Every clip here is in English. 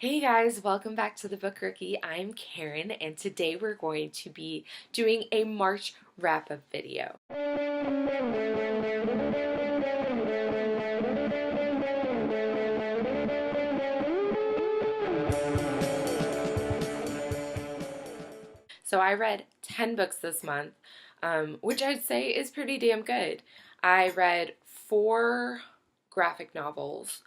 Hey guys, welcome back to the Book Rookie. I'm Karen, and today we're going to be doing a March wrap-up video. So I read 10 books this month, which I'd say is pretty damn good. I read 4 graphic novels,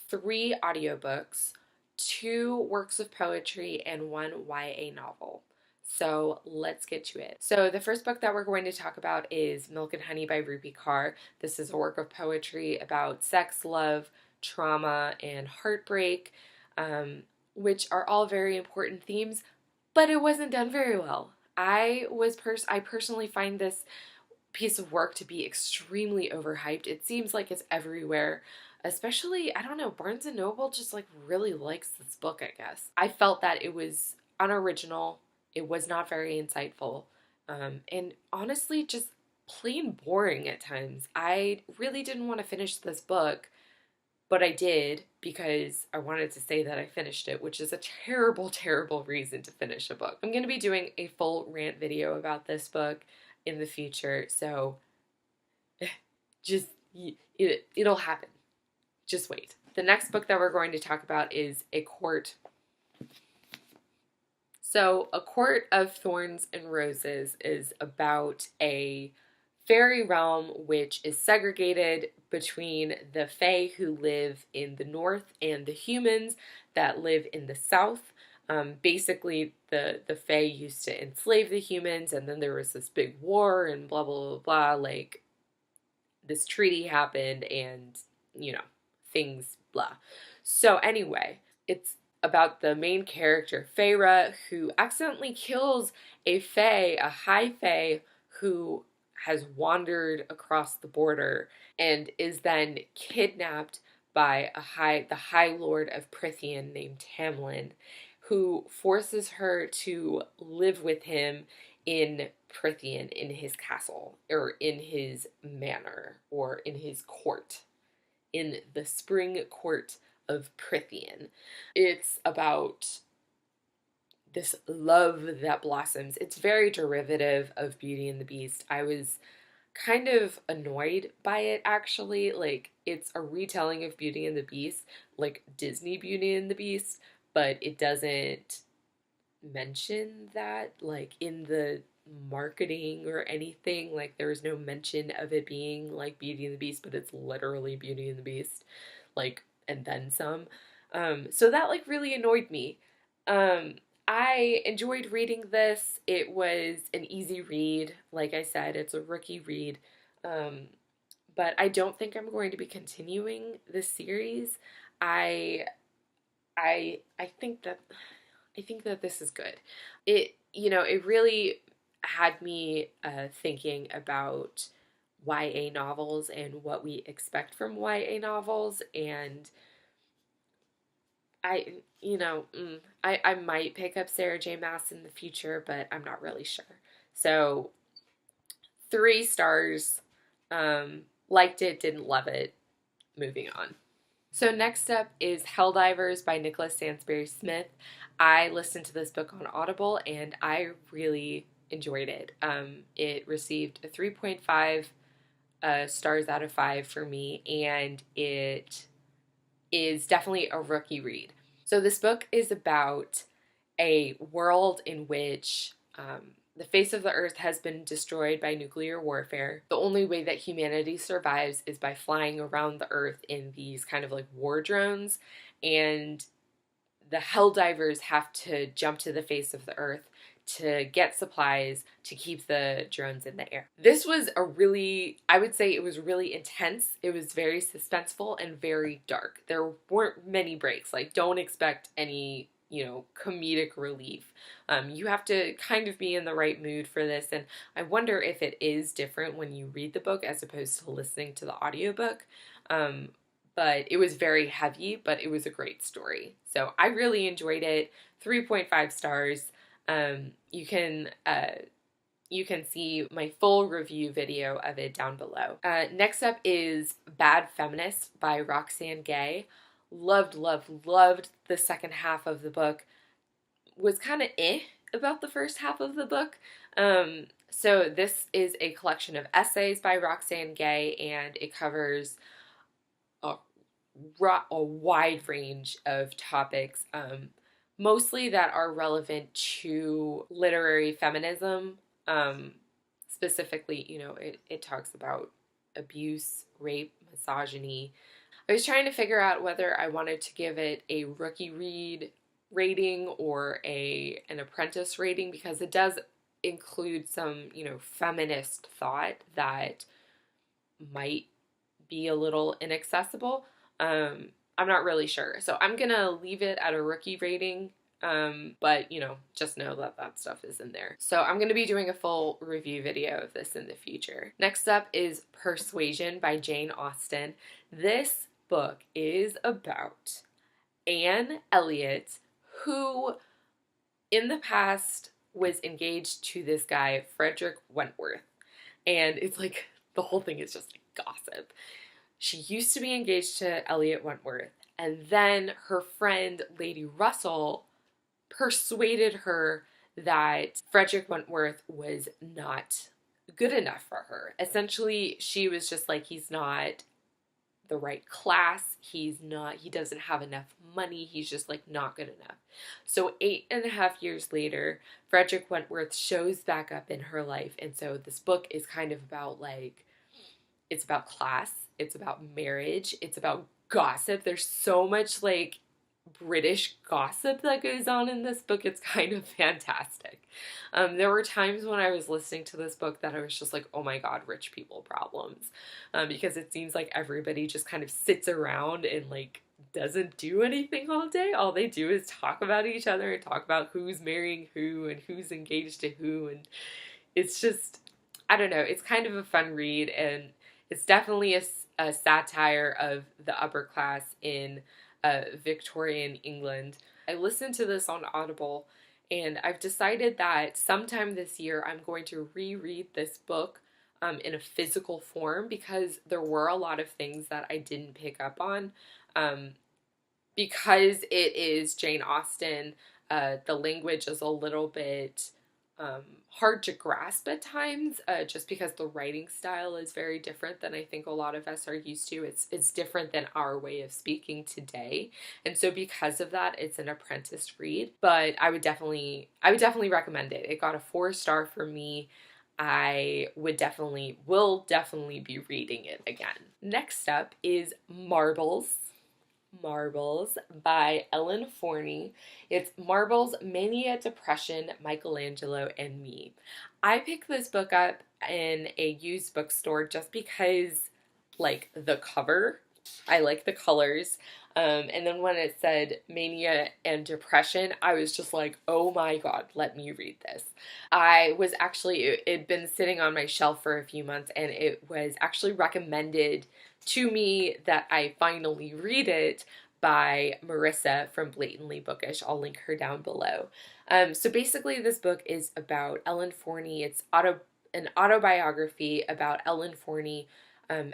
3 audiobooks, 2 works of poetry, and 1 YA novel. So let's get to it. So the first book that we're going to talk about is Milk and Honey by Rupi Kaur. This is a work of poetry about sex, love, trauma, and heartbreak, which are all very important themes, but it wasn't done very well. I personally find this piece of work to be extremely overhyped. It seems like it's everywhere. Especially, I don't know, Barnes & Noble just really likes this book, I guess. I felt that it was unoriginal, it was not very insightful, and honestly just plain boring at times. I really didn't want to finish this book, but I did because I wanted to say that I finished it, which is a terrible, terrible reason to finish a book. I'm going to be doing a full rant video about this book in the future, so it'll happen. Just wait. The next book that we're going to talk about is A Court. So, A Court of Thorns and Roses is about a fairy realm which is segregated between the Fae who live in the north and the humans that live in the south. Basically, the Fae used to enslave the humans, and then there was this big war and blah, blah, blah, blah. This treaty happened and, things blah. So anyway, it's about the main character, Feyre, who accidentally kills a Fae, a high Fae, who has wandered across the border and is then kidnapped by the High Lord of Prythian named Tamlin, who forces her to live with him in Prythian, in his castle, or in his manor, or in his court, in the spring court of Prythian. It's about this love that blossoms. It's very derivative of Beauty and the Beast. I was kind of annoyed by it, actually. It's a retelling of Beauty and the Beast, like Disney Beauty and the Beast, but it doesn't mention that, in the marketing or anything. There is no mention of it being like Beauty and the Beast, but it's literally Beauty and the Beast, and then some. So that really annoyed me. I enjoyed reading this. It was an easy read. Like I said, it's a rookie read. But I don't think I'm going to be continuing this series. I think that this is good. It really had me thinking about YA novels and what we expect from YA novels, and I might pick up Sarah J. Maas in the future, but I'm not really sure. So 3 stars. Liked it, didn't love it. Moving on. So next up is Helldivers by Nicolas Sansbury Smith. I listened to this book on Audible and I really enjoyed it. It received a 3.5 stars out of 5 for me, and it is definitely a rookie read. So this book is about a world in which the face of the earth has been destroyed by nuclear warfare. The only way that humanity survives is by flying around the earth in these kind of war drones, and the Helldivers have to jump to the face of the earth to get supplies to keep the drones in the air. This was I would say it was really intense. It was very suspenseful and very dark. There weren't many breaks. Don't expect any, comedic relief. You have to kind of be in the right mood for this, and I wonder if it is different when you read the book as opposed to listening to the audiobook. But it was very heavy, but it was a great story. So I really enjoyed it. 3.5 stars. You can see my full review video of it down below. Next up is Bad Feminist by Roxane Gay. Loved, loved, loved the second half of the book. Was kind of about the first half of the book. So this is a collection of essays by Roxane Gay, and it covers a, a wide range of topics, mostly that are relevant to literary feminism. Specifically, it talks about abuse, rape, misogyny. I was trying to figure out whether I wanted to give it a rookie read rating or an apprentice rating, because it does include some, feminist thought that might be a little inaccessible. I'm not really sure. So I'm going to leave it at a rookie rating. But just know that that stuff is in there. So I'm going to be doing a full review video of this in the future. Next up is Persuasion by Jane Austen. This book is about Anne Elliot, who in the past was engaged to this guy, Frederick Wentworth. And it's like, the whole thing is just gossip. She used to be engaged to Elliot Wentworth, and then her friend, Lady Russell, persuaded her that Frederick Wentworth was not good enough for her. Essentially, she was just like, he's not the right class, he doesn't have enough money, he's just like not good enough. So 8.5 years later, Frederick Wentworth shows back up in her life, and so this book is kind of about it's about class, it's about marriage, it's about gossip. There's so much British gossip that goes on in this book. It's kind of fantastic. There were times when I was listening to this book that I was just like, oh my god, rich people problems, because it seems like everybody just kind of sits around and doesn't do anything all day. All they do is talk about each other and talk about who's marrying who and who's engaged to who, and it's just, I don't know, it's kind of a fun read, and it's definitely a satire of the upper class in Victorian England. I listened to this on Audible, and I've decided that sometime this year I'm going to reread this book in a physical form, because there were a lot of things that I didn't pick up on. Because it is Jane Austen, the language is a little bit hard to grasp at times, just because the writing style is very different than I think a lot of us are used to. It's different than our way of speaking today, and so because of that, it's an apprentice read. But I would definitely recommend it. It got a 4-star for me. I will definitely be reading it again. Next up is Marbles by Ellen Forney. It's Marbles, Mania, Depression, Michelangelo, and Me. I picked this book up in a used bookstore just because, the cover, I like the colors, and then when it said Mania and Depression, I was just like, oh my god, let me read this. It'd been sitting on my shelf for a few months, and it was actually recommended to me that I finally read it by Marissa from Blatantly Bookish. I'll link her down below. So basically this book is about Ellen Forney. It's an autobiography about Ellen Forney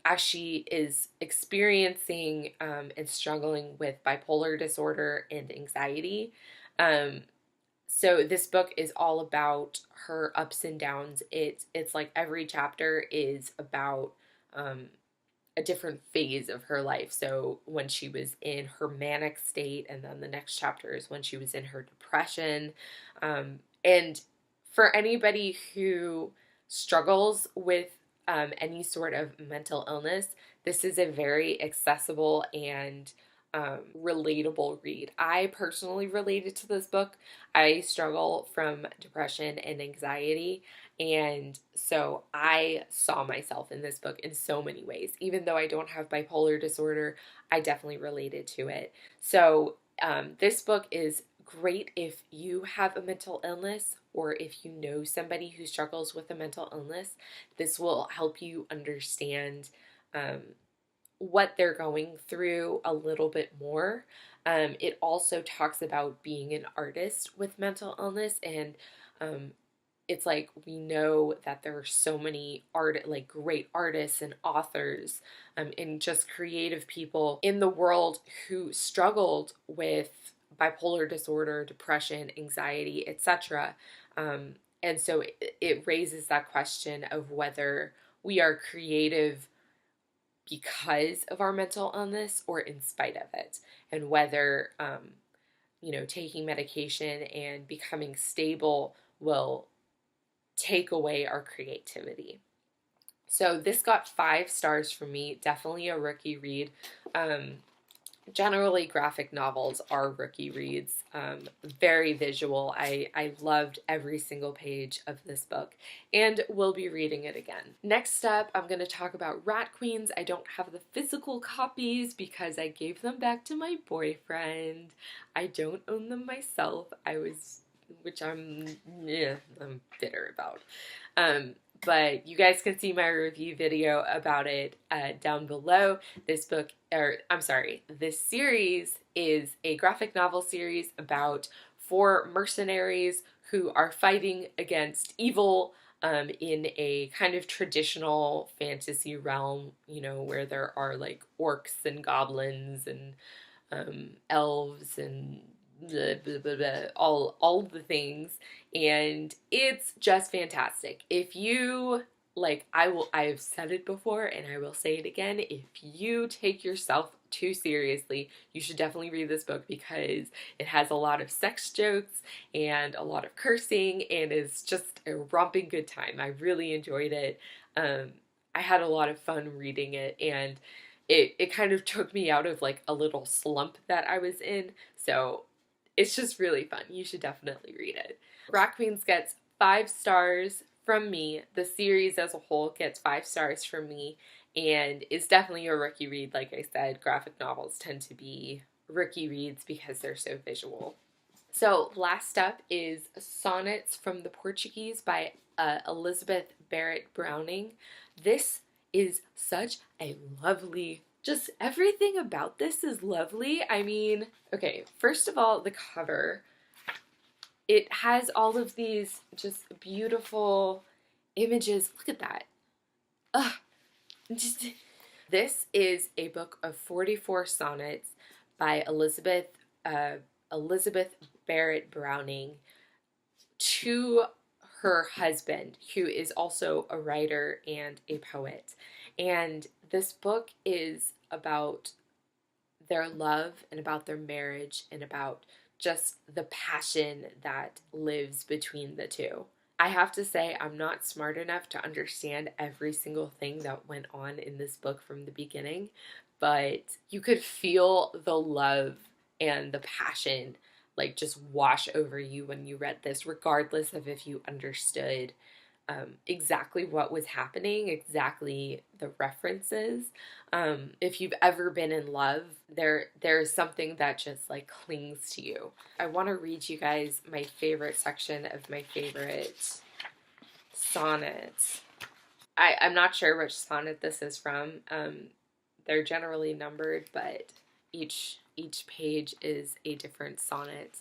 as she is experiencing and struggling with bipolar disorder and anxiety. So this book is all about her ups and downs. It's like every chapter is about a different phase of her life. So when she was in her manic state, and then the next chapter is when she was in her depression. And for anybody who struggles with any sort of mental illness, this is a very accessible and relatable read. I personally related to this book. I struggle from depression and anxiety, and so I saw myself in this book in so many ways. Even though I don't have bipolar disorder, I definitely related to it. So this book is great if you have a mental illness, or if you know somebody who struggles with a mental illness. This will help you understand what they're going through a little bit more. It also talks about being an artist with mental illness, and it's like we know that there are so many great artists and authors and just creative people in the world who struggled with bipolar disorder, depression, anxiety, etc. And so it raises that question of whether we are creative because of our mental illness or in spite of it, and whether taking medication and becoming stable will take away our creativity. So this got 5 stars from me. Definitely a rookie read. Generally, graphic novels are rookie reads. Very visual. I loved every single page of this book and will be reading it again. Next up, I'm going to talk about Rat Queens. I don't have the physical copies because I gave them back to my boyfriend. I don't own them myself. Which I'm bitter about. But you guys can see my review video about it down below. This series is a graphic novel series about 4 mercenaries who are fighting against evil in a kind of traditional fantasy realm, where there are like orcs and goblins and elves and blah, blah, blah, blah, all the things, and it's just fantastic. If you I've said it before and I will say it again, if you take yourself too seriously, you should definitely read this book because it has a lot of sex jokes and a lot of cursing and is just a romping good time. I really enjoyed it. I had a lot of fun reading it, and it kind of took me out of like a little slump that I was in, so it's just really fun. You should definitely read it. Rat Queens gets 5 stars from me. The series as a whole gets 5 stars from me, and is definitely a rookie read. Like I said, graphic novels tend to be rookie reads because they're so visual. So last up is Sonnets from the Portuguese by Elizabeth Barrett Browning. This is such a lovely, just everything about this is lovely. I mean, okay, first of all, the cover. It has all of these just beautiful images. Look at that. Ugh. This is a book of 44 sonnets by Elizabeth Barrett Browning to her husband, who is also a writer and a poet. And this book is about their love and about their marriage and about just the passion that lives between the two. I have to say, I'm not smart enough to understand every single thing that went on in this book from the beginning, but you could feel the love and the passion like just wash over you when you read this, regardless of if you understood exactly what was happening, exactly the references. If you've ever been in love, there's something that just like clings to you. I want to read you guys my favorite section of my favorite sonnets. I'm not sure which sonnet this is from. They're generally numbered, but each page is a different sonnet.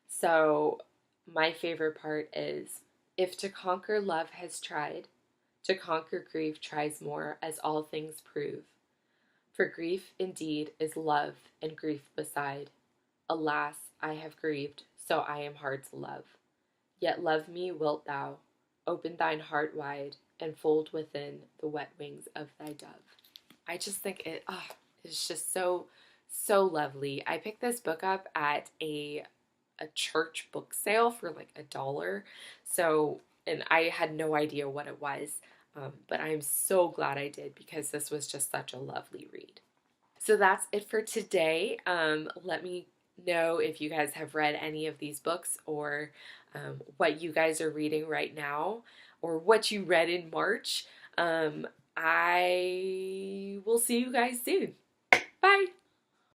So my favorite part is, if to conquer love has tried, to conquer grief tries more, as all things prove. For grief indeed is love, and grief beside. Alas, I have grieved, so I am hard to love. Yet love me wilt thou, open thine heart wide, and fold within the wet wings of thy dove. I just think it's just so lovely. I picked this book up at a church book sale for like $1. So, and I had no idea what it was, but I'm so glad I did because this was just such a lovely read. So that's it for today. Let me know if you guys have read any of these books, or what you guys are reading right now, or what you read in March. I will see you guys soon. Bye!